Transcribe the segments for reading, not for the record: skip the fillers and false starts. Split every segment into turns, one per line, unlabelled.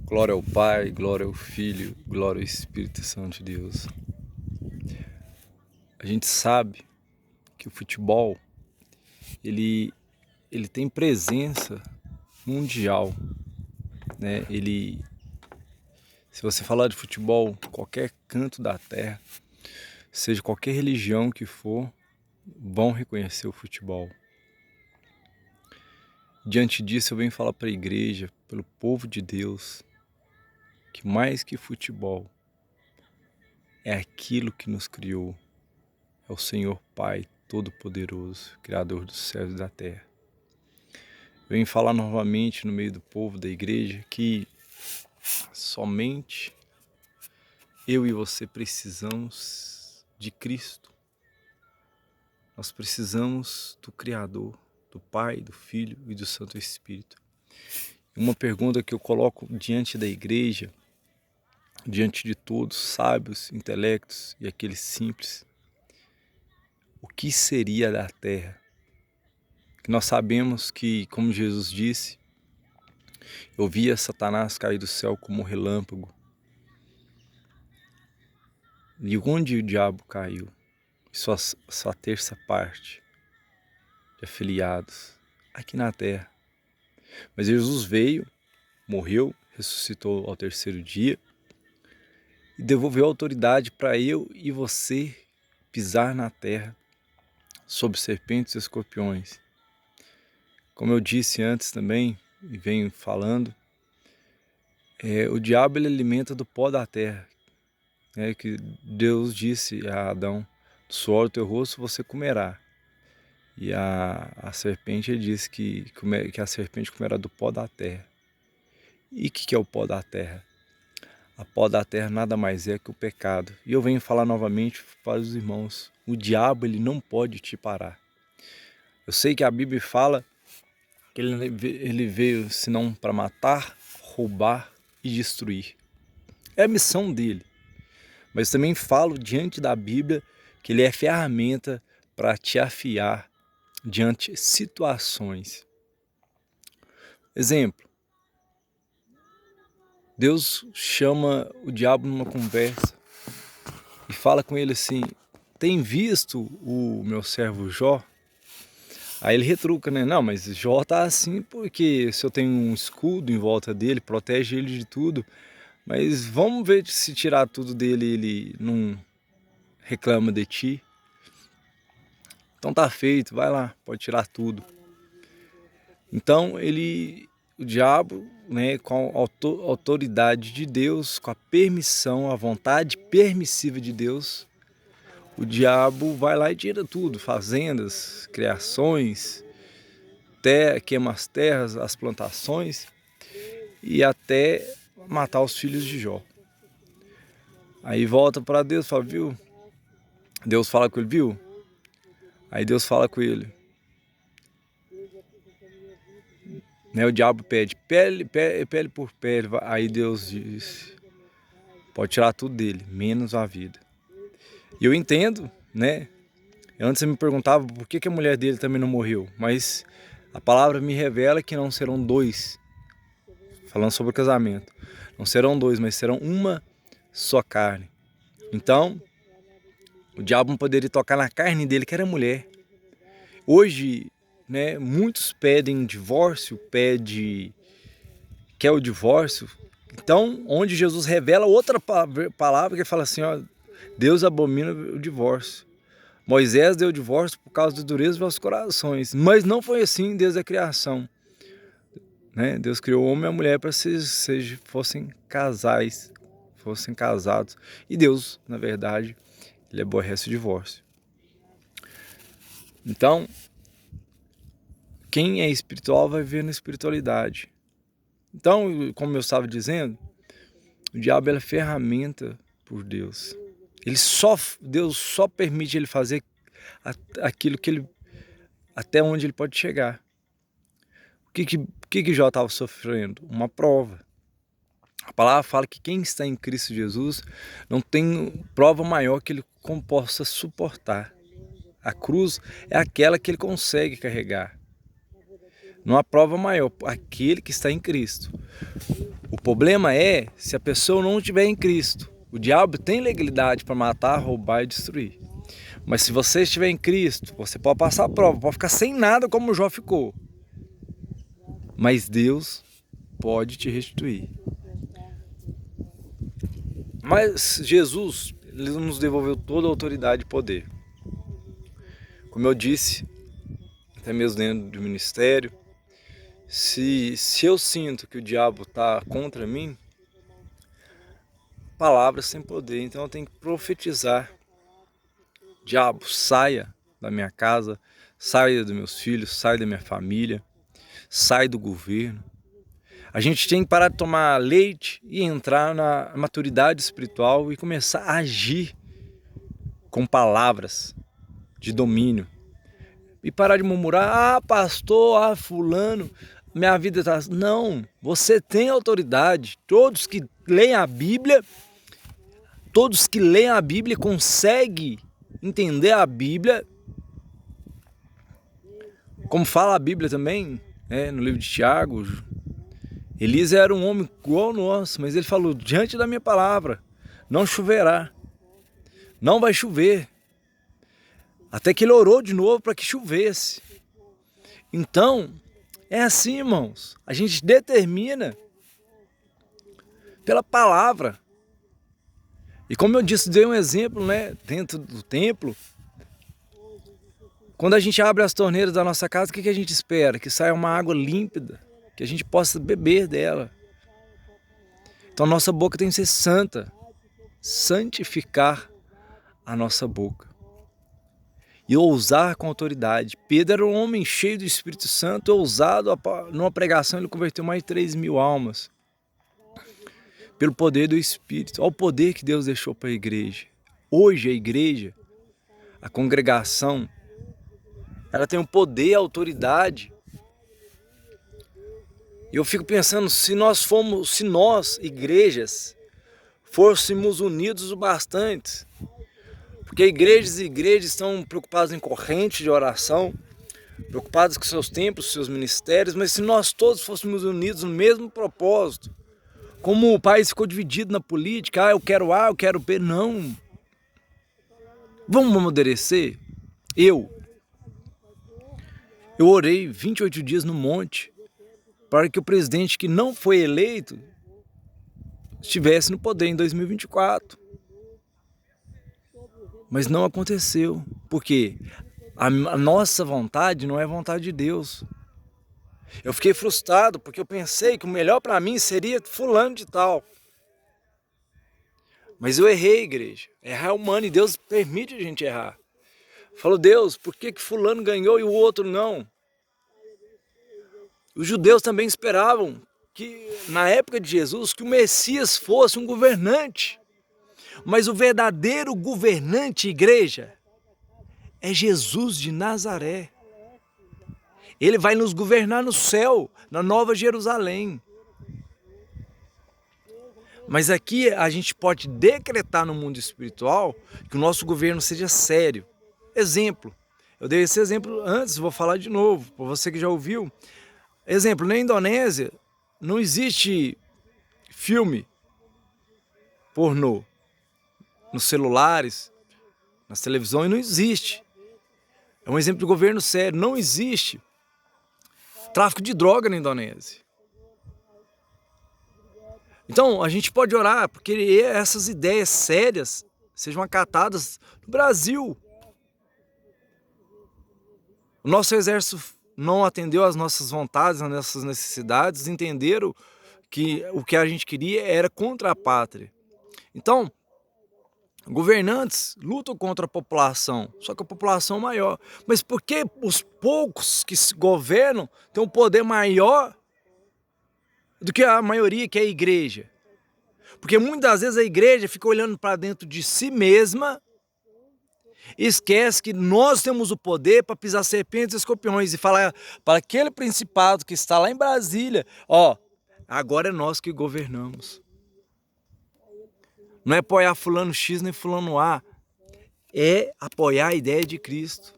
Glória ao Pai, glória ao Filho, glória ao Espírito Santo de Deus. A gente sabe que o futebol, ele tem presença mundial, né? Se você falar de futebol, qualquer canto da terra, seja qualquer religião que for, vão reconhecer o futebol. Diante disso, eu venho falar para a igreja, pelo povo de Deus, que mais que futebol, é aquilo que nos criou. É o Senhor Pai Todo-Poderoso, Criador dos céus e da terra. Eu venho falar novamente no meio do povo da igreja que somente eu e você precisamos de Cristo. Nós precisamos do Criador, do Pai, do Filho e do Santo Espírito. Uma pergunta que eu coloco diante da igreja, diante de todos, sábios, intelectos e aqueles simples: o que seria da terra? Que nós sabemos que, como Jesus disse, eu via Satanás cair do céu como um relâmpago. E onde o diabo caiu? Sua terça parte de afiliados aqui na terra. Mas Jesus veio, morreu, ressuscitou ao terceiro dia e devolveu a autoridade para eu e você pisar na terra sobre serpentes e escorpiões. Como eu disse antes também, e venho falando, o diabo ele alimenta do pó da terra. Que Deus disse a Adão: do suor do teu rosto você comerá. E a serpente, ele disse que a serpente comerá do pó da terra. E o que é o pó da terra? A pó da terra nada mais é que o pecado. E eu venho falar novamente para os irmãos: o diabo ele não pode te parar. Eu sei que a Bíblia fala que ele veio senão para matar, roubar e destruir. É a missão dele. Mas também falo diante da Bíblia que ele é ferramenta para te afiar diante de situações. Exemplo: Deus chama o diabo numa conversa e fala com ele assim: tem visto o meu servo Jó? Aí ele retruca, né? Não, mas Jó tá assim porque se eu tenho um escudo em volta dele, protege ele de tudo. Mas vamos ver se tirar tudo dele, ele não reclama de ti. Então tá feito, vai lá, pode tirar tudo. Então o diabo, né, com a autoridade de Deus, com a permissão, a vontade permissiva de Deus, o diabo vai lá e tira tudo, fazendas, criações, queima as terras, as plantações e até matar os filhos de Jó. Aí volta para Deus e fala: viu? Deus fala com ele: viu? Aí Deus fala com ele, né? O diabo pede pele por pele. Aí Deus diz: pode tirar tudo dele, menos a vida. E eu entendo, né? Antes você me perguntava por que a mulher dele também não morreu, mas a palavra me revela que não serão dois, falando sobre o casamento, não serão dois, mas serão uma só carne. Então, o diabo não poderia tocar na carne dele, que era mulher. Hoje, né, muitos pedem divórcio, quer o divórcio. Então, onde Jesus revela outra palavra que fala assim: ó, Deus abomina o divórcio. Moisés deu o divórcio por causa da dureza dos vossos corações. Mas não foi assim desde a criação. Né? Deus criou o homem e a mulher para que fossem casais, fossem casados. E Deus, na verdade, ele aborrece o divórcio. Então, quem é espiritual vai viver na espiritualidade. Então, como eu estava dizendo, o diabo é ferramenta por Deus. Deus só permite ele fazer aquilo que até onde ele pode chegar. O que Jó estava sofrendo? Uma prova. A palavra fala que quem está em Cristo Jesus não tem prova maior que ele possa suportar. A cruz é aquela que ele consegue carregar. Não há prova maior, aquele que está em Cristo. O problema é se a pessoa não estiver em Cristo. O diabo tem legalidade para matar, roubar e destruir. Mas se você estiver em Cristo, você pode passar a prova, pode ficar sem nada como Jó ficou. Mas Deus pode te restituir. Mas Jesus, Ele nos devolveu toda a autoridade e poder. Como eu disse, até mesmo dentro do ministério, se eu sinto que o diabo está contra mim, palavras têm poder, então eu tenho que profetizar. Diabo, saia da minha casa, saia dos meus filhos, saia da minha família, saia do governo. A gente tem que parar de tomar leite e entrar na maturidade espiritual e começar a agir com palavras de domínio. E parar de murmurar, ah, pastor, ah, fulano, minha vida está... Não, você tem autoridade. Todos que leem a Bíblia conseguem entender a Bíblia, como fala a Bíblia também, no livro de Tiago. Elias era um homem igual nós, mas ele falou, diante da minha palavra, não choverá, não vai chover. Até que ele orou de novo para que chovesse. Então, é assim, irmãos, a gente determina pela palavra. E como eu disse, dei um exemplo, dentro do templo. Quando a gente abre as torneiras da nossa casa, o que a gente espera? Que saia uma água límpida, que a gente possa beber dela. Então a nossa boca tem que ser santa, santificar a nossa boca. E ousar com autoridade. Pedro era um homem cheio do Espírito Santo, ousado, numa pregação ele converteu mais de 3.000 almas. Pelo poder do Espírito. Olha o poder que Deus deixou para a igreja. Hoje a igreja, a congregação, ela tem um poder, autoridade. E eu fico pensando, se nós, igrejas, fôssemos unidos o bastante, porque igrejas e igrejas estão preocupadas em corrente de oração, preocupadas com seus templos, seus ministérios, mas se nós todos fôssemos unidos no mesmo propósito, como o país ficou dividido na política, eu quero A, eu quero B, não. Vamos amadurecer? Eu orei 28 dias no monte para que o presidente que não foi eleito estivesse no poder em 2024. Mas não aconteceu, porque a nossa vontade não é vontade de Deus. Eu fiquei frustrado porque eu pensei que o melhor para mim seria fulano de tal. Mas eu errei, igreja. Errar é humano e Deus permite a gente errar. Falou, Deus, por que fulano ganhou e o outro não? Os judeus também esperavam que, na época de Jesus, que o Messias fosse um governante. Mas o verdadeiro governante, igreja, é Jesus de Nazaré. Ele vai nos governar no céu, na Nova Jerusalém. Mas aqui a gente pode decretar no mundo espiritual que o nosso governo seja sério. Exemplo, eu dei esse exemplo antes, vou falar de novo, para você que já ouviu. Exemplo, na Indonésia não existe filme pornô nos celulares, nas televisões, não existe. É um exemplo de governo sério, não existe tráfico de droga na Indonésia. Então, a gente pode orar porque essas ideias sérias sejam acatadas no Brasil. O nosso exército não atendeu às nossas vontades, às nossas necessidades, entenderam que o que a gente queria era contra a pátria. Então, governantes lutam contra a população, só que a população é maior. Mas por que os poucos que se governam têm um poder maior do que a maioria, que é a igreja? Porque muitas vezes a igreja fica olhando para dentro de si mesma e esquece que nós temos o poder para pisar serpentes e escorpiões e falar para aquele principado que está lá em Brasília, agora é nós que governamos. Não é apoiar fulano X nem fulano A, é apoiar a ideia de Cristo.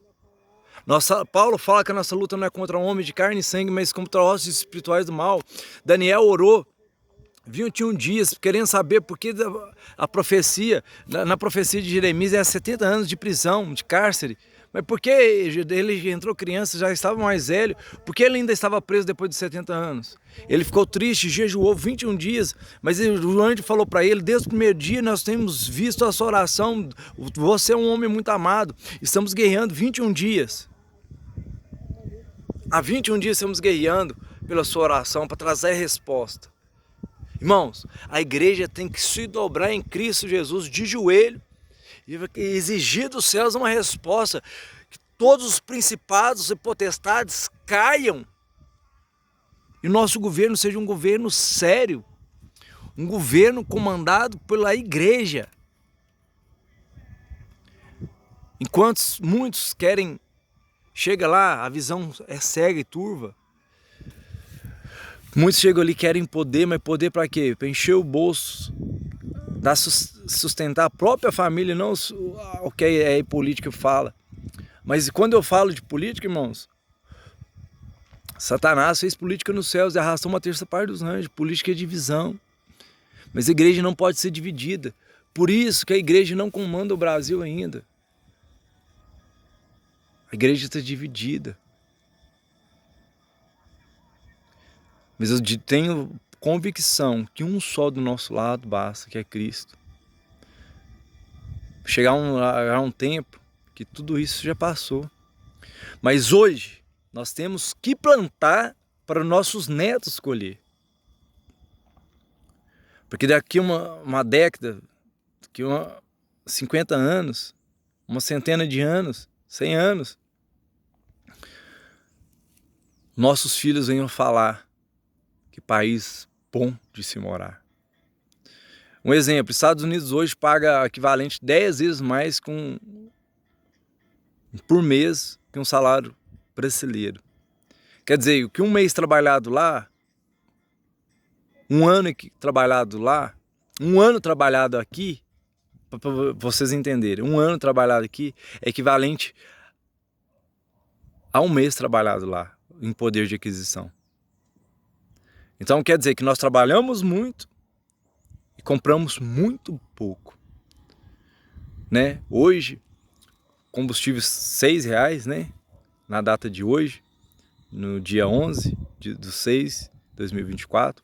Paulo fala que a nossa luta não é contra homens de carne e sangue, mas contra ossos espirituais do mal. Daniel orou 21 dias, querendo saber por que a profecia, na profecia de Jeremias, é 70 anos de prisão, de cárcere. Mas por que ele entrou criança, já estava mais velho? Por que ele ainda estava preso depois de 70 anos? Ele ficou triste, jejuou 21 dias, mas o anjo falou para ele, desde o primeiro dia nós temos visto a sua oração, você é um homem muito amado, estamos guerreando 21 dias. Há 21 dias estamos guerreando pela sua oração para trazer a resposta. Irmãos, a igreja tem que se dobrar em Cristo Jesus de joelho e exigir dos céus uma resposta, que todos os principados e potestades caiam e o nosso governo seja um governo sério, um governo comandado pela igreja. Enquanto muitos querem, chega lá, a visão é cega e turva. Muitos chegam ali e querem poder, mas poder para quê? Para encher o bolso, sustentar a própria família, não o que a política fala. Mas quando eu falo de política, irmãos, Satanás fez política nos céus e arrastou uma terça parte dos anjos. Política é divisão. Mas a igreja não pode ser dividida. Por isso que a igreja não comanda o Brasil ainda. A igreja está dividida. Mas eu tenho convicção que um só do nosso lado basta, que é Cristo. Chegar um tempo que tudo isso já passou. Mas hoje nós temos que plantar para os nossos netos colher. Porque daqui uma década, daqui 50 anos, uma centena de anos, 100 anos, nossos filhos venham falar que país bom de se morar. Um exemplo, Estados Unidos hoje paga equivalente 10 vezes mais por mês que um salário brasileiro. Quer dizer, o que um mês trabalhado lá, um ano trabalhado lá, um ano trabalhado aqui, para vocês entenderem, um ano trabalhado aqui é equivalente a um mês trabalhado lá, em poder de aquisição. Então quer dizer que nós trabalhamos muito e compramos muito pouco, né? Hoje, combustível R$6, né? Na data de hoje, no dia 11 de 6 de 2024,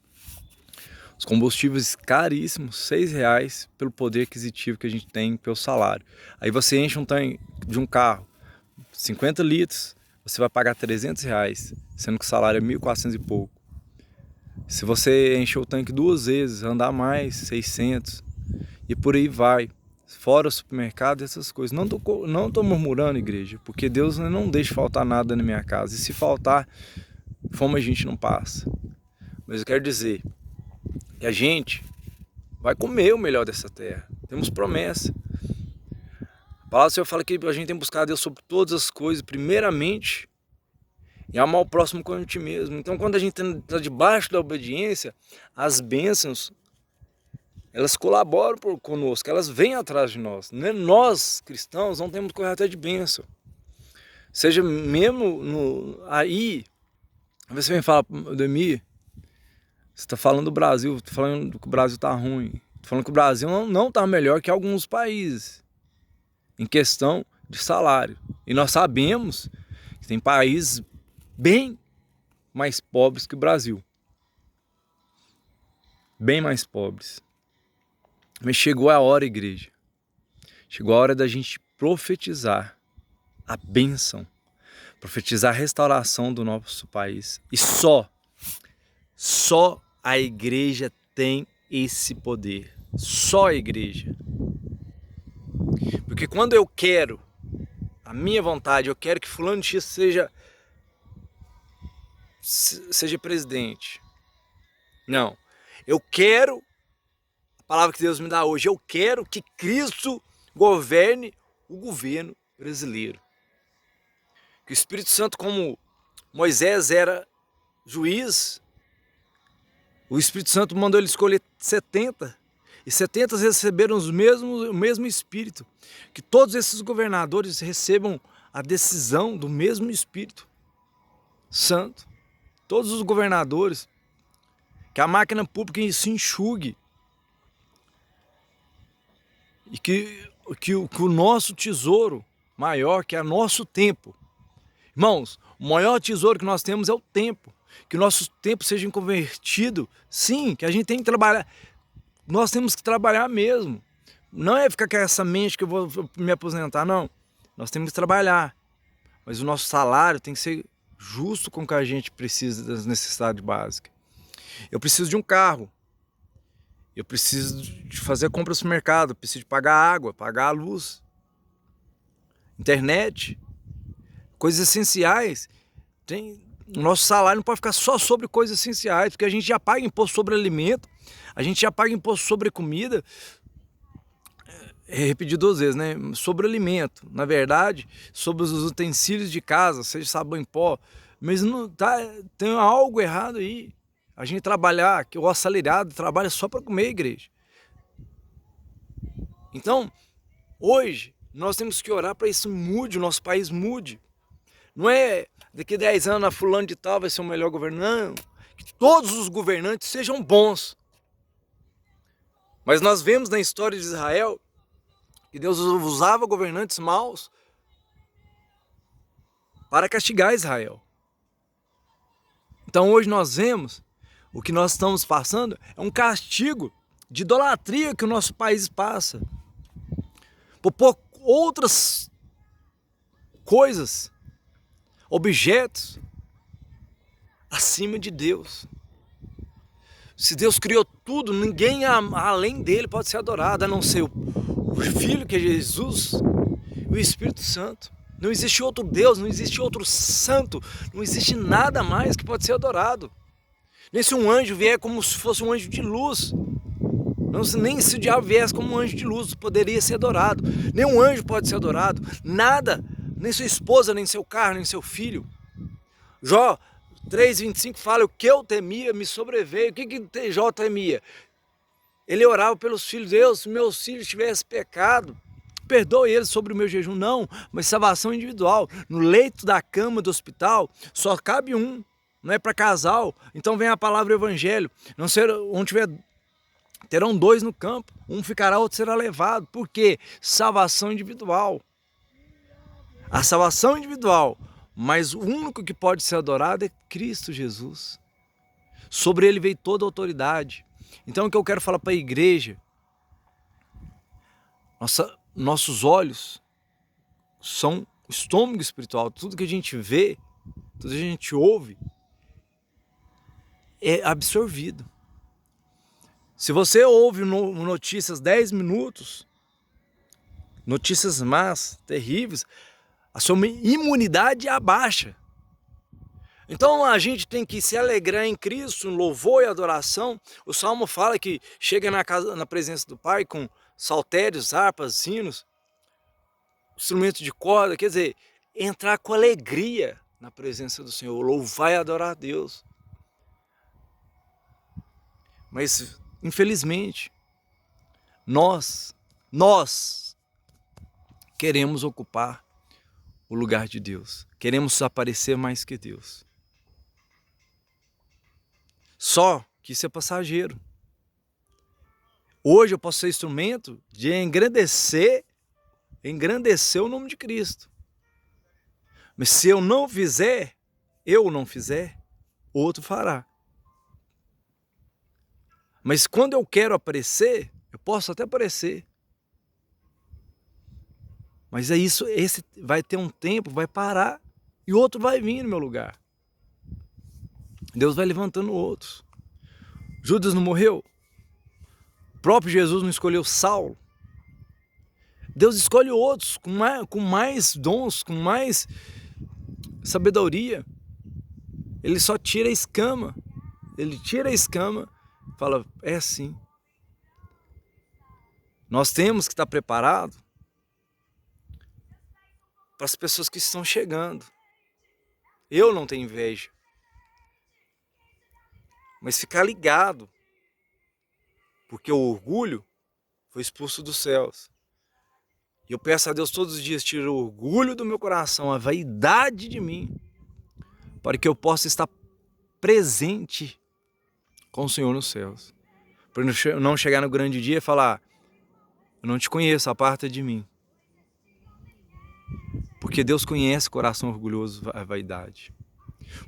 os combustíveis caríssimos, R$6 pelo poder aquisitivo que a gente tem pelo salário. Aí você enche um tanque de um carro, 50 litros, você vai pagar R$300, sendo que o salário é 1.400 e pouco. Se você encher o tanque 2 vezes, andar mais, 600, e por aí vai. Fora o supermercado, essas coisas. Não tô murmurando, igreja, porque Deus não deixa faltar nada na minha casa. E se faltar, fome a gente não passa. Mas eu quero dizer que a gente vai comer o melhor dessa terra. Temos promessa. A palavra do Senhor fala que a gente tem buscado a Deus sobre todas as coisas, primeiramente, e amar o próximo como a gente mesmo. Então, quando a gente está debaixo da obediência, as bênçãos, elas colaboram conosco, elas vêm atrás de nós. Nós, cristãos, não temos que correr até de bênção. Seja mesmo aí, você vem falar, Ademir, você está falando do Brasil, está falando que o Brasil está ruim. Está falando que o Brasil não está melhor que alguns países em questão de salário. E nós sabemos que tem países bem mais pobres que o Brasil. Bem mais pobres. Mas chegou a hora, igreja. Chegou a hora da gente profetizar a bênção. Profetizar a restauração do nosso país. E só a igreja tem esse poder. Só a igreja. Porque quando eu quero, a minha vontade, eu quero que fulano de X seja presidente. Não. Eu quero, a palavra que Deus me dá hoje, eu quero que Cristo governe o governo brasileiro. Que o Espírito Santo, como Moisés era juiz, o Espírito Santo mandou ele escolher 70. E 70 receberam o mesmo Espírito. Que todos esses governadores recebam a decisão do mesmo Espírito Santo. Todos os governadores Que a máquina pública se enxugue. E que o nosso tesouro maior, que é o nosso tempo. Irmãos, o maior tesouro que nós temos é o tempo. Que o nosso tempo seja convertido. Sim, que a gente tem que trabalhar. Nós temos que trabalhar mesmo. Não é ficar com essa mente que eu vou me aposentar, não. Nós temos que trabalhar. Mas o nosso salário tem que ser justo com o que a gente precisa das necessidades básicas. Eu preciso de um carro. Eu preciso de fazer compra no supermercado. Eu preciso de pagar água, pagar a luz. Internet. Coisas essenciais. O nosso salário não pode ficar só sobre coisas essenciais, porque a gente já paga imposto sobre alimento, a gente já paga imposto sobre comida, repetir 2 vezes, né? Sobre alimento, na verdade, sobre os utensílios de casa, seja sabão em pó, mas não tá, tem algo errado aí. A gente trabalhar, que o assalariado trabalha só para comer, igreja. Então, hoje, nós temos que orar para isso mude, o nosso país mude. Não é daqui a 10 anos a fulano de tal vai ser o melhor governante, que todos os governantes sejam bons. Mas nós vemos na história de Israel que Deus usava governantes maus para castigar Israel. Então hoje nós vemos o que nós estamos passando é um castigo de idolatria que o nosso país passa. Por outras coisas, objetos, acima de Deus. Se Deus criou tudo, ninguém além dele pode ser adorado, a não ser o Filho, que é Jesus, e o Espírito Santo. Não existe outro Deus, não existe outro santo, não existe nada mais que pode ser adorado. Nem se um anjo vier como se fosse um anjo de luz. Não, nem se o diabo viesse como um anjo de luz, poderia ser adorado. Nem um anjo pode ser adorado. Nada, nem sua esposa, nem seu carro, nem seu filho. Jó 3,25 fala, o que eu temia me sobreveio. O que Jó temia? Ele orava pelos filhos. Deus, se meus filhos tivessem pecado, perdoe eles sobre o meu jejum. Não, mas salvação individual. No leito da cama do hospital, só cabe um. Não é para casal. Então vem a palavra evangelho. Não ser, onde tiver, terão 2 no campo. Um ficará, outro será levado. Por quê? Salvação individual. A salvação individual. Mas o único que pode ser adorado é Cristo Jesus. Sobre ele veio toda a autoridade. Então o que eu quero falar para a igreja, nossos olhos são o estômago espiritual. Tudo que a gente vê, tudo que a gente ouve, é absorvido. Se você ouve notícias 10 minutos, notícias más, terríveis, a sua imunidade abaixa. Então a gente tem que se alegrar em Cristo, em louvor e adoração. O Salmo fala que chega na presença do Pai com saltérios, harpas, sinos, instrumentos de corda, quer dizer, entrar com alegria na presença do Senhor, louvar e adorar a Deus. Mas, infelizmente, nós queremos ocupar o lugar de Deus. Queremos aparecer mais que Deus. Só que isso é passageiro. Hoje eu posso ser instrumento de engrandecer o nome de Cristo. Mas se eu não fizer, outro fará. Mas quando eu quero aparecer, eu posso até aparecer. Mas é isso, esse vai ter um tempo, vai parar e outro vai vir no meu lugar. Deus vai levantando outros. Judas não morreu? O próprio Jesus não escolheu Saulo? Deus escolhe outros com mais dons, com mais sabedoria. Ele só tira a escama. Ele tira a escama e fala, é assim. Nós temos que estar preparados para as pessoas que estão chegando. Eu não tenho inveja. Mas ficar ligado. Porque o orgulho foi expulso dos céus. E eu peço a Deus todos os dias, tira o orgulho do meu coração, a vaidade de mim, para que eu possa estar presente com o Senhor nos céus. Para não chegar no grande dia e falar, eu não te conheço, aparta de mim. Porque Deus conhece o coração orgulhoso, a vaidade.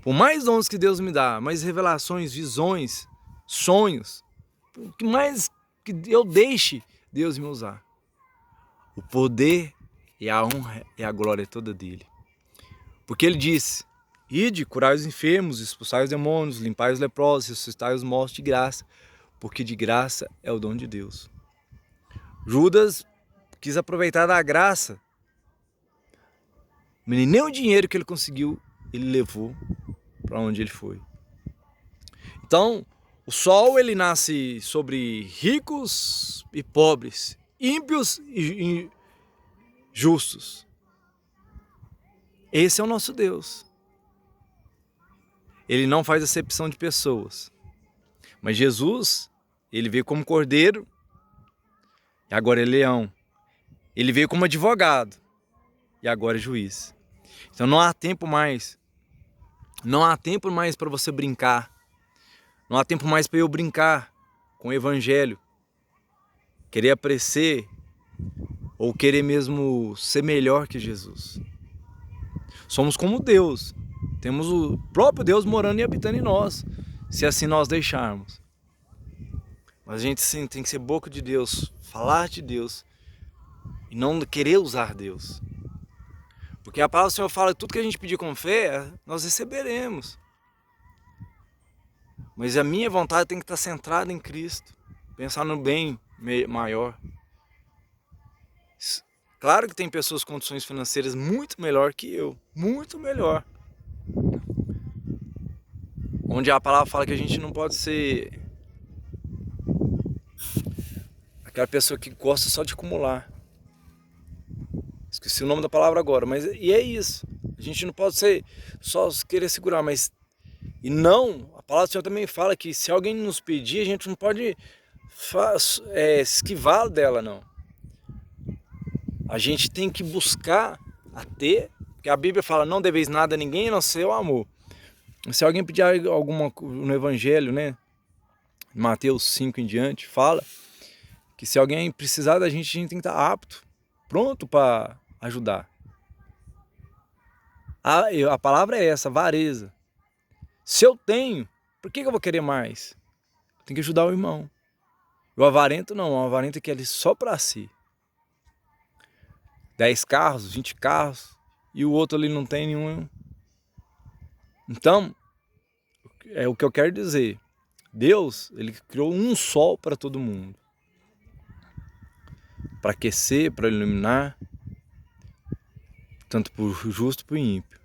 Por mais dons que Deus me dá, mais revelações, visões, sonhos, o que mais que eu deixe Deus me usar. O poder e a honra e a glória toda dele. Porque ele disse, ide, curai os enfermos, expulsai os demônios, limpai os leprosos, ressuscitai os mortos de graça, porque de graça é o dom de Deus. Judas quis aproveitar da graça, mas nem o dinheiro que ele conseguiu, ele levou para onde ele foi. Então, o sol ele nasce sobre ricos e pobres, ímpios e justos. Esse é o nosso Deus. Ele não faz acepção de pessoas. Mas Jesus, ele veio como cordeiro e agora é leão. Ele veio como advogado e agora é juiz. Então não há tempo mais. Não há tempo mais para você brincar. Não há tempo mais para eu brincar com o evangelho. Querer aparecer ou querer mesmo ser melhor que Jesus. Somos como Deus. Temos o próprio Deus morando e habitando em nós, se assim nós deixarmos. Mas a gente sim tem que ser boca de Deus, falar de Deus e não querer usar Deus. Porque a palavra do Senhor fala que tudo que a gente pedir com fé, nós receberemos. Mas a minha vontade tem que estar centrada em Cristo, pensar no bem maior. Claro que tem pessoas com condições financeiras muito melhor que eu, muito melhor. Onde a palavra fala que a gente não pode ser aquela pessoa que gosta só de acumular. Esqueci o nome da palavra agora, mas e é isso. A gente não pode ser só querer segurar, mas e não, a palavra do Senhor também fala que se alguém nos pedir, a gente não pode esquivar dela, não. A gente tem que buscar a ter, porque a Bíblia fala, não deveis nada a ninguém, a não ser o amor. Se alguém pedir alguma no Evangelho, né, Mateus 5 em diante, fala que se alguém precisar da gente tem que estar apto, pronto para ajudar. A palavra é essa, avareza. Se eu tenho, por que eu vou querer mais? Eu tenho que ajudar o irmão. O avarento não, o avarento quer só para si. 10 carros, 20 carros, e o outro ali não tem nenhum. Então, é o que eu quero dizer. Deus, ele criou um sol para todo mundo. Para aquecer, para iluminar, tanto para o justo para o ímpio.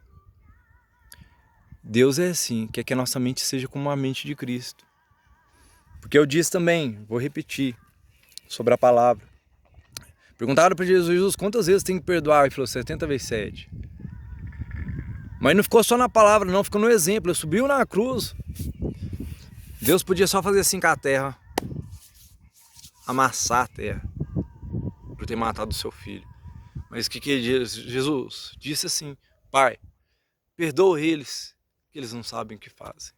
Deus é assim, quer que a nossa mente seja como a mente de Cristo. Porque eu disse também, vou repetir, sobre a palavra. Perguntaram para Jesus quantas vezes tem que perdoar, ele falou 70 vezes 7. Mas não ficou só na palavra não, ficou no exemplo, ele subiu na cruz. Deus podia só fazer assim com a terra, amassar a terra, por ter matado o seu filho. Mas o que Jesus disse assim, Pai, perdoa eles, que eles não sabem o que fazem.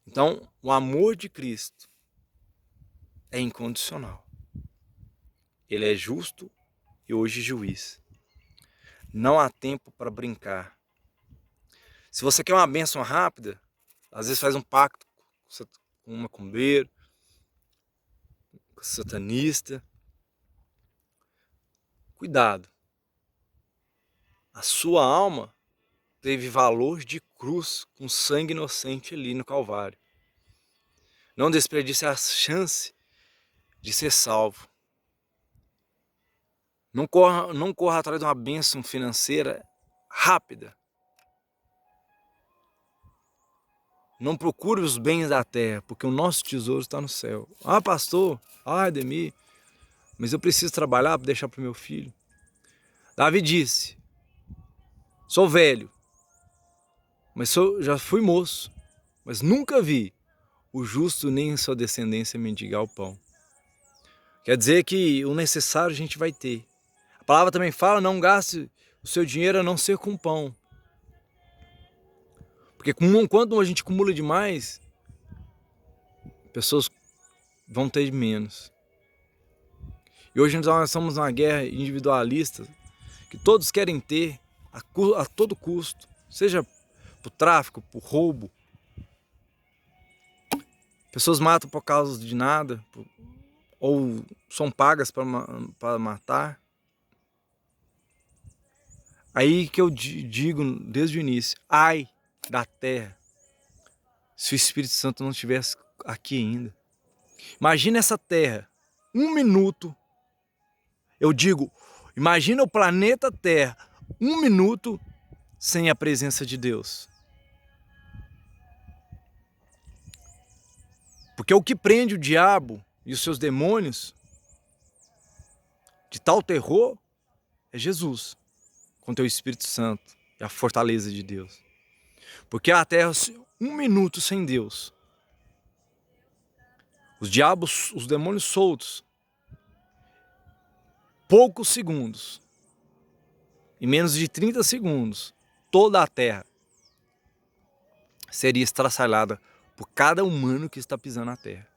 Então, o amor de Cristo é incondicional. Ele é justo e hoje juiz. Não há tempo para brincar. Se você quer uma bênção rápida, às vezes faz um pacto com um macumbeiro, com satanista. Cuidado. A sua alma teve valor de cruz com sangue inocente ali no Calvário. Não desperdice a chance de ser salvo. Não corra atrás de uma bênção financeira rápida. Não procure os bens da terra, porque o nosso tesouro está no céu. Ah, pastor, Ademir, mas eu preciso trabalhar para deixar para o meu filho. Davi disse, sou velho, mas já fui moço, mas nunca vi o justo nem sua descendência mendigar o pão. Quer dizer que o necessário a gente vai ter. A palavra também fala, não gaste o seu dinheiro a não ser com pão. Porque quando a gente acumula demais, pessoas vão ter menos. E hoje nós estamos numa guerra individualista que todos querem ter a todo custo, seja por tráfico, por roubo. Pessoas matam por causa de nada, ou são pagas para matar. Aí que eu digo desde o início, ai da terra, se o Espírito Santo não estivesse aqui ainda. Imagina essa terra, um minuto, eu digo, imagina o planeta Terra, um minuto sem a presença de Deus. Porque o que prende o diabo e os seus demônios de tal terror é Jesus, com teu Espírito Santo e a fortaleza de Deus. Porque a terra, um minuto sem Deus, os diabos, os demônios soltos, poucos segundos, em menos de 30 segundos, toda a terra seria estraçalhada por cada humano que está pisando na terra.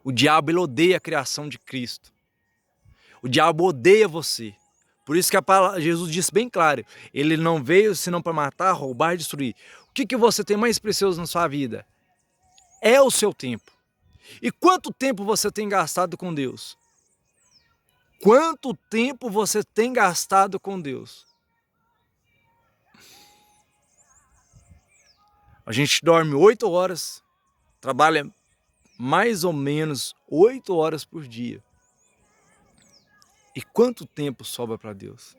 O diabo, ele odeia a criação de Cristo. O diabo odeia você. Por isso que Jesus disse bem claro, ele não veio senão para matar, roubar e destruir. O que você tem mais precioso na sua vida? É o seu tempo. E quanto tempo você tem gastado com Deus? Quanto tempo você tem gastado com Deus? A gente dorme 8 horas, trabalha mais ou menos 8 horas por dia. E quanto tempo sobra para Deus?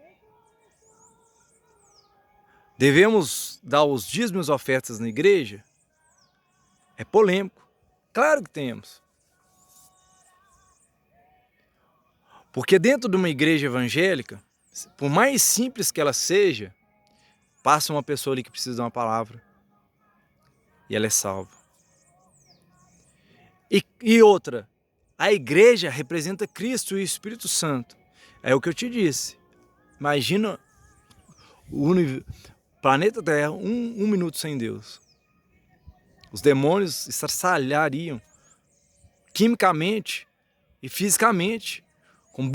Devemos dar os dízimos e ofertas na igreja? É polêmico. Claro que temos. Porque dentro de uma igreja evangélica, por mais simples que ela seja, passa uma pessoa ali que precisa de uma palavra e ela é salva. E outra, a igreja representa Cristo e o Espírito Santo. É o que eu te disse. Imagina o planeta Terra, um minuto sem Deus. Os demônios estraçalhariam quimicamente e fisicamente com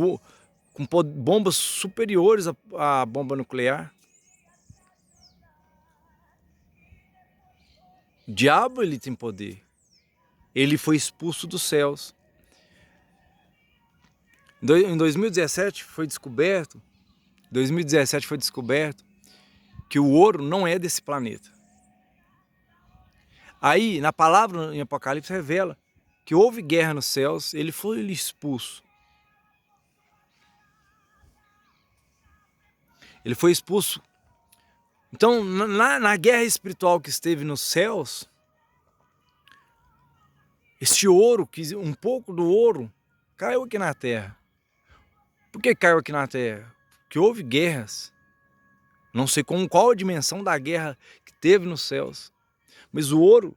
bombas superiores à bomba nuclear. O diabo, ele tem poder. Ele foi expulso dos céus. Em 2017 foi descoberto que o ouro não é desse planeta. Aí, na palavra em Apocalipse revela que houve guerra nos céus, ele foi expulso. Ele foi expulso. Então, na guerra espiritual que esteve nos céus, este ouro, um pouco do ouro, caiu aqui na terra. Por que caiu aqui na terra? Porque houve guerras. Não sei qual a dimensão da guerra que teve nos céus. Mas o ouro,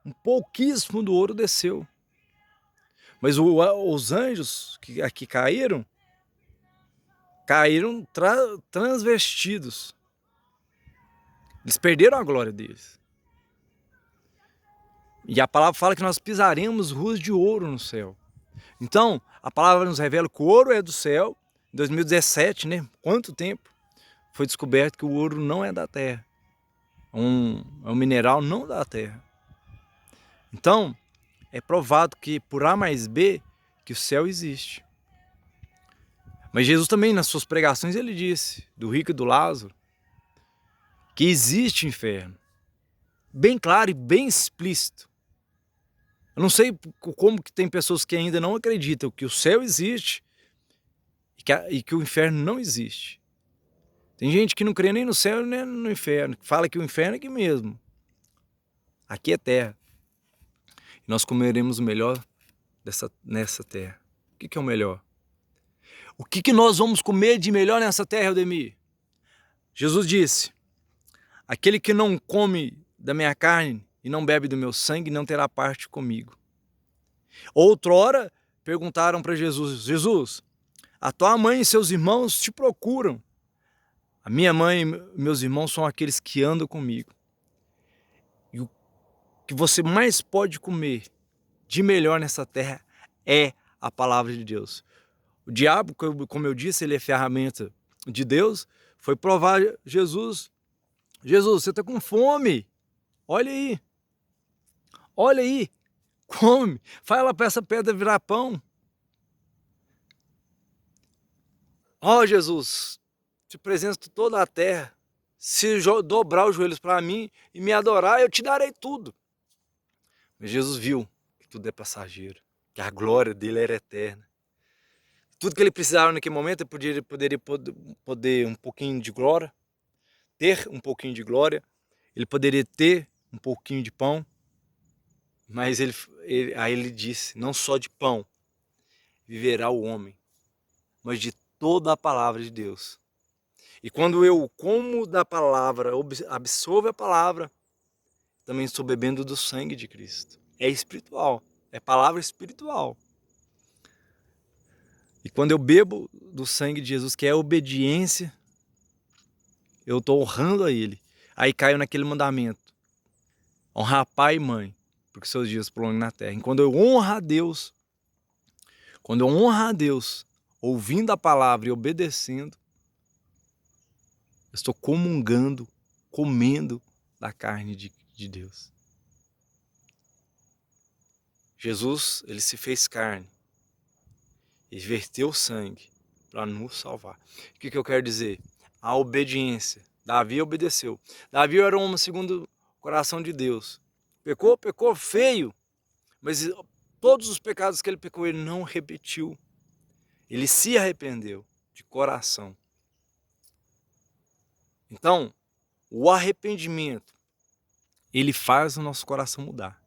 um pouquíssimo do ouro desceu. Mas os anjos que aqui caíram transvestidos. Eles perderam a glória deles. E a palavra fala que nós pisaremos ruas de ouro no céu. Então, a palavra nos revela que o ouro é do céu. Em 2017, né? Quanto tempo? Foi descoberto que o ouro não é da terra. É um mineral não da terra. Então, é provado que por A mais B, que o céu existe. Mas Jesus também, nas suas pregações, ele disse, do rico e do Lázaro, que existe inferno. Bem claro e bem explícito. Eu não sei como que tem pessoas que ainda não acreditam que o céu existe e que o inferno não existe. Tem gente que não crê nem no céu nem no inferno, que fala que o inferno é aqui mesmo. Aqui é terra. E nós comeremos o melhor nessa terra. O que é o melhor? O que nós vamos comer de melhor nessa terra, Eudemir? Jesus disse, aquele que não come da minha carne e não bebe do meu sangue não terá parte comigo. Outrora perguntaram para Jesus, Jesus, a tua mãe e seus irmãos te procuram. A minha mãe e meus irmãos são aqueles que andam comigo. que você mais pode comer de melhor nessa terra é a palavra de Deus. O diabo, como eu disse, ele é ferramenta de Deus, foi provar Jesus. Jesus, você está com fome? Olha aí, come. Fala para essa pedra virar pão. Ó Jesus, te apresento toda a terra. Se dobrar os joelhos para mim e me adorar, eu te darei tudo. Mas Jesus viu que tudo é passageiro, que a glória dele era eterna. Tudo que ele precisava naquele momento, ele poder um pouquinho de glória, ter um pouquinho de glória, ele poderia ter um pouquinho de pão, mas aí ele disse, não só de pão viverá o homem, mas de toda a palavra de Deus. E quando eu como da palavra, absorvo a palavra, também estou bebendo do sangue de Cristo. É espiritual, é palavra espiritual. E quando eu bebo do sangue de Jesus, que é a obediência, eu estou honrando a Ele. Aí caio naquele mandamento, honrar pai e mãe, porque seus dias prolongam na terra. E quando eu honro a Deus, ouvindo a palavra e obedecendo, eu estou comungando, comendo da carne de Deus. Jesus, ele se fez carne e verteu o sangue para nos salvar. O que eu quero dizer? A obediência. Davi obedeceu. Davi era um homem segundo o coração de Deus. Pecou feio, mas todos os pecados que ele pecou, ele não repetiu. Ele se arrependeu de coração. Então, o arrependimento, ele faz o nosso coração mudar.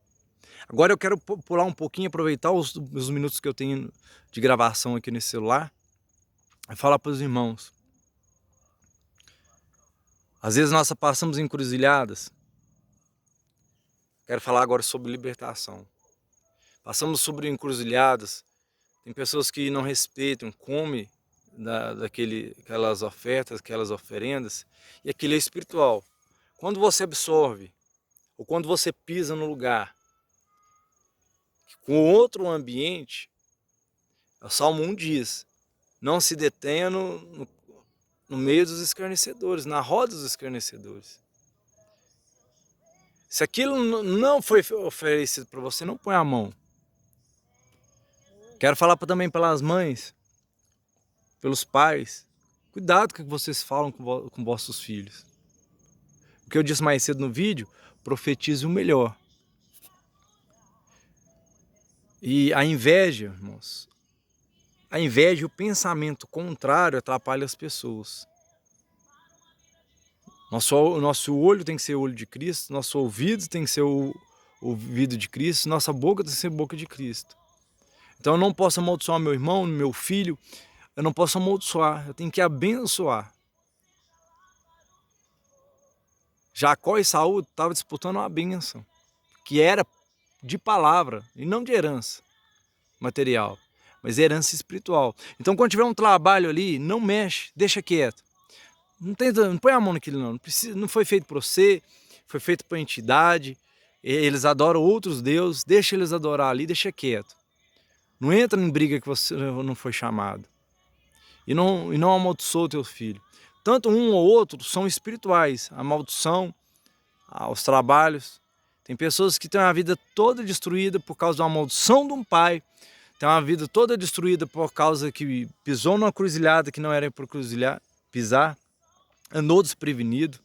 Agora eu quero pular um pouquinho, aproveitar os minutos que eu tenho de gravação aqui nesse celular e falar para os irmãos. Às vezes nós passamos encruzilhadas. Quero falar agora sobre libertação. Passamos sobre encruzilhadas. Tem pessoas que não respeitam, comem aquelas ofertas, aquelas oferendas, e aquilo é espiritual. Quando você absorve, ou quando você pisa no lugar com outro ambiente, o Salmo 1 diz, não se detenha no meio dos escarnecedores, na roda dos escarnecedores. Se aquilo não foi oferecido para você, não põe a mão. Quero falar também pelas mães, pelos pais. Cuidado com o que vocês falam com vossos filhos. O que eu disse mais cedo no vídeo, profetize o melhor. E a inveja, irmãos, a inveja e o pensamento contrário atrapalham as pessoas. Nosso olho tem que ser o olho de Cristo, nosso ouvido tem que ser o ouvido de Cristo, nossa boca tem que ser a boca de Cristo. Então eu não posso amaldiçoar meu irmão, meu filho, eu não posso amaldiçoar, eu tenho que abençoar. Jacó e Saul estavam disputando uma bênção, que era de palavra e não de herança material, mas herança espiritual. Então quando tiver um trabalho ali, não mexe, deixa quieto. Não põe a mão naquilo não, não foi feito para você, foi feito para a entidade, eles adoram outros deuses, deixa eles adorar ali, deixa quieto. Não entra em briga que você não foi chamado. E não amaldiçoa o teu filho. Tanto um ou outro são espirituais, a maldição, os trabalhos. Tem pessoas que têm a vida toda destruída por causa da maldição de um pai, tem uma vida toda destruída por causa que pisou numa cruzilhada que não era para pisar, andou desprevenido.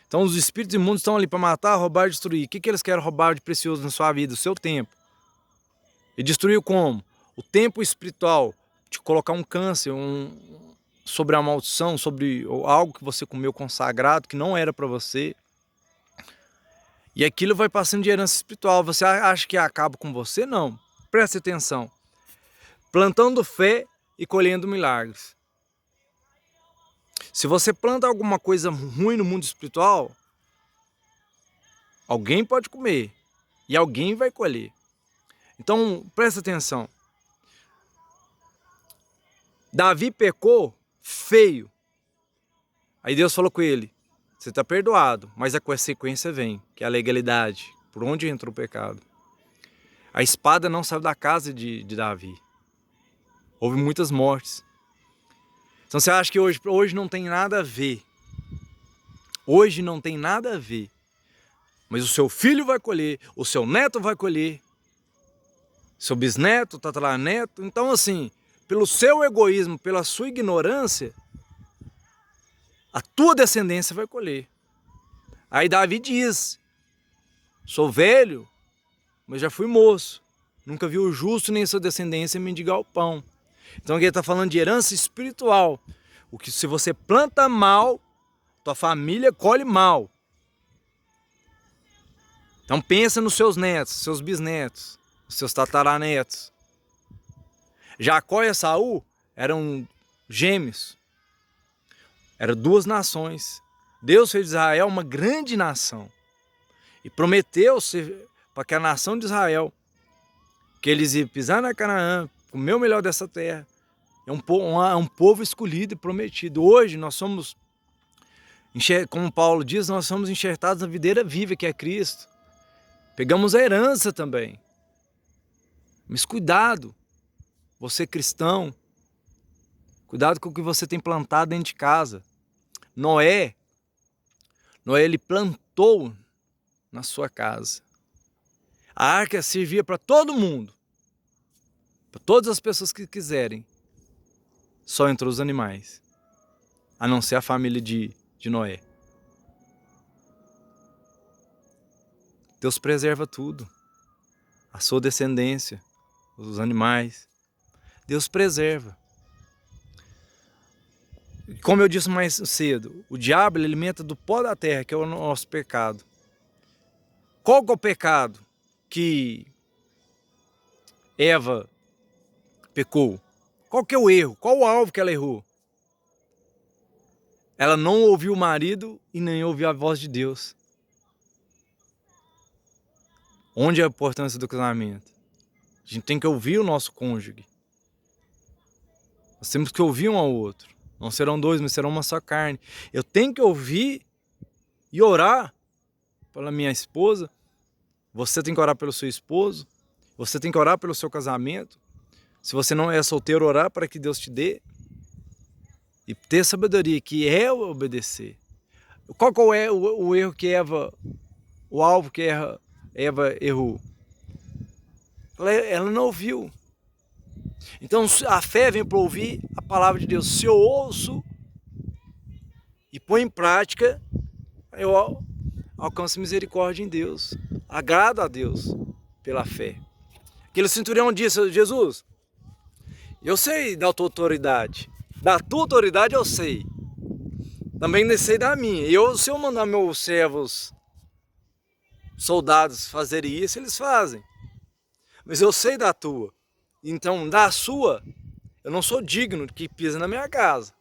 Então os espíritos imundos estão ali para matar, roubar e destruir. O que eles querem roubar de precioso na sua vida? O seu tempo. E destruiu como? O tempo espiritual, de colocar um câncer, sobre a maldição, sobre algo que você comeu consagrado, que não era para você. E aquilo vai passando de herança espiritual. Você acha que acaba com você? Não. Preste atenção. Plantando fé e colhendo milagres. Se você planta alguma coisa ruim no mundo espiritual, alguém pode comer e alguém vai colher. Então, presta atenção. Davi pecou feio. Aí Deus falou com ele, você está perdoado, mas a consequência vem, que é a legalidade. por onde entrou o pecado. A espada não saiu da casa de Davi. Houve muitas mortes. Então você acha que hoje não tem nada a ver. Hoje não tem nada a ver. Mas o seu filho vai colher, o seu neto vai colher, seu bisneto, tataraneto. Então assim, pelo seu egoísmo, pela sua ignorância, a tua descendência vai colher. Aí Davi diz, sou velho, mas já fui moço. Nunca vi o justo nem sua descendência mendigar o pão. Então aqui ele está falando de herança espiritual. O que se você planta mal, tua família colhe mal. Então pensa nos seus netos, seus bisnetos, seus tataranetos. Jacó e Esaú eram gêmeos. Eram duas nações. Deus fez de Israel uma grande nação. E prometeu para que a nação de Israel, que eles iam pisar na Canaã, comer o melhor dessa terra. É um povo escolhido e prometido. Hoje nós somos, como Paulo diz, nós somos enxertados na videira viva, que é Cristo. Pegamos a herança também. Mas cuidado, você cristão, cuidado com o que você tem plantado dentro de casa. Noé, ele plantou na sua casa. A arca servia para todo mundo, para todas as pessoas que quiserem. Só entrou os animais, a não ser a família de Noé. Deus preserva tudo, a sua descendência, os animais. Deus preserva. Como eu disse mais cedo, o diabo ele alimenta do pó da terra, que é o nosso pecado. Qual que é o pecado que Eva pecou? Qual que é o erro? Qual o alvo que ela errou? Ela não ouviu o marido e nem ouviu a voz de Deus. Onde é a importância do casamento? A gente tem que ouvir o nosso cônjuge. Nós temos que ouvir um ao outro. Não serão dois, mas serão uma só carne. Eu tenho que ouvir e orar pela minha esposa. Você tem que orar pelo seu esposo. Você tem que orar pelo seu casamento. Se você não é solteiro, orar para que Deus te dê. E ter sabedoria, que é obedecer. Qual é o erro que o alvo que Eva errou? Ela não ouviu. Então a fé vem para ouvir a palavra de Deus. Se eu ouço e põe em prática, eu alcanço misericórdia em Deus. Agrado a Deus pela fé. Aquele centurião disse: Jesus, eu sei da tua autoridade. Da tua autoridade eu sei. Também sei da minha. Se eu mandar meus servos, soldados, fazerem isso, eles fazem. Mas eu sei da tua. Então, da sua, eu não sou digno de que pisa na minha casa.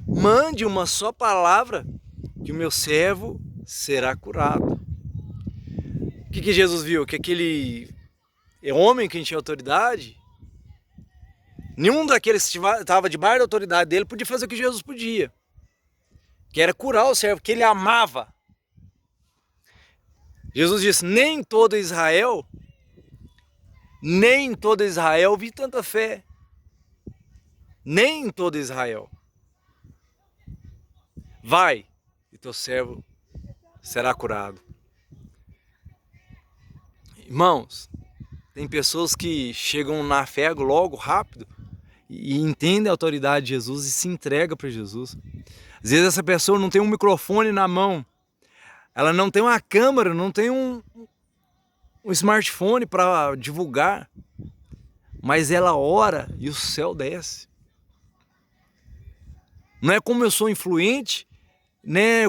Mande uma só palavra que o meu servo será curado. O que Jesus viu? Que aquele homem que tinha autoridade, nenhum daqueles que estava debaixo da autoridade dele podia fazer o que Jesus podia. Que era curar o servo, que ele amava. Jesus disse, nem em todo Israel vi tanta fé. Nem em todo Israel. Vai, e teu servo será curado. Irmãos, tem pessoas que chegam na fé logo, rápido, e entendem a autoridade de Jesus e se entregam para Jesus. Às vezes essa pessoa não tem um microfone na mão, ela não tem uma câmera, não tem um smartphone para divulgar, mas ela ora e o céu desce. Não é como eu sou influente, né?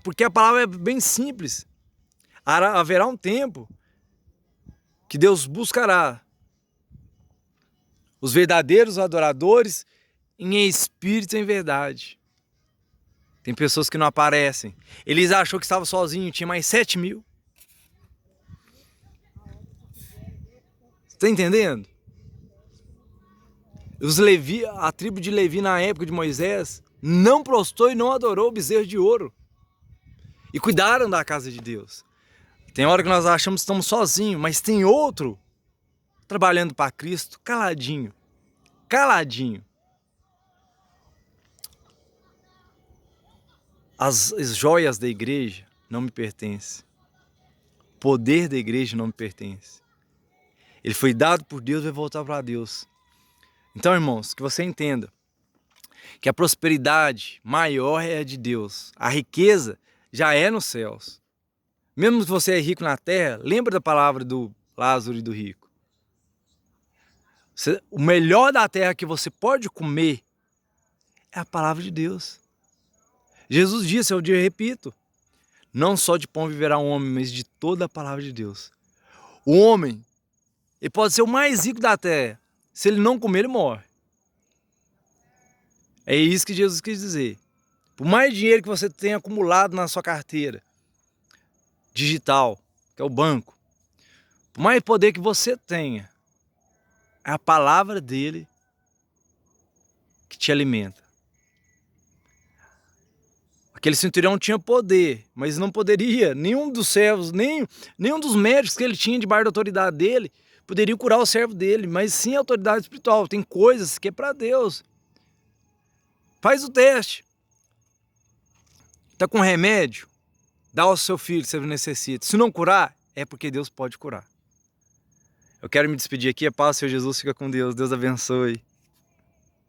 Porque a palavra é bem simples. Haverá um tempo que Deus buscará os verdadeiros adoradores em espírito e em verdade. Tem pessoas que não aparecem. Eles achou que estava sozinho, tinha mais 7.000. Está entendendo? A tribo de Levi na época de Moisés não prostrou e não adorou o bezerro de ouro. E cuidaram da casa de Deus. Tem hora que nós achamos que estamos sozinhos, mas tem outro trabalhando para Cristo, caladinho, caladinho. As joias da igreja não me pertencem. O poder da igreja não me pertence. Ele foi dado por Deus e vai voltar para Deus. Então, irmãos, que você entenda que a prosperidade maior é a de Deus. A riqueza já é nos céus. Mesmo que você é rico na terra, lembra da palavra do Lázaro e do rico. O melhor da terra que você pode comer é a palavra de Deus. Jesus disse, eu repito, não só de pão viverá um homem, mas de toda a palavra de Deus. O homem, ele pode ser o mais rico da terra. Se ele não comer, ele morre. É isso que Jesus quis dizer. Por mais dinheiro que você tenha acumulado na sua carteira digital, que é o banco, por mais poder que você tenha, é a palavra dele que te alimenta. Aquele centurião tinha poder, mas não poderia, nenhum dos servos, nenhum dos médicos que ele tinha debaixo da autoridade dele, poderia curar o servo dele, mas sim a autoridade espiritual. Tem coisas que é para Deus. Faz o teste. Está com remédio? Dá ao seu filho se ele necessita. Se não curar, é porque Deus pode curar. Eu quero me despedir aqui. A paz do Senhor Jesus fica com Deus. Deus abençoe.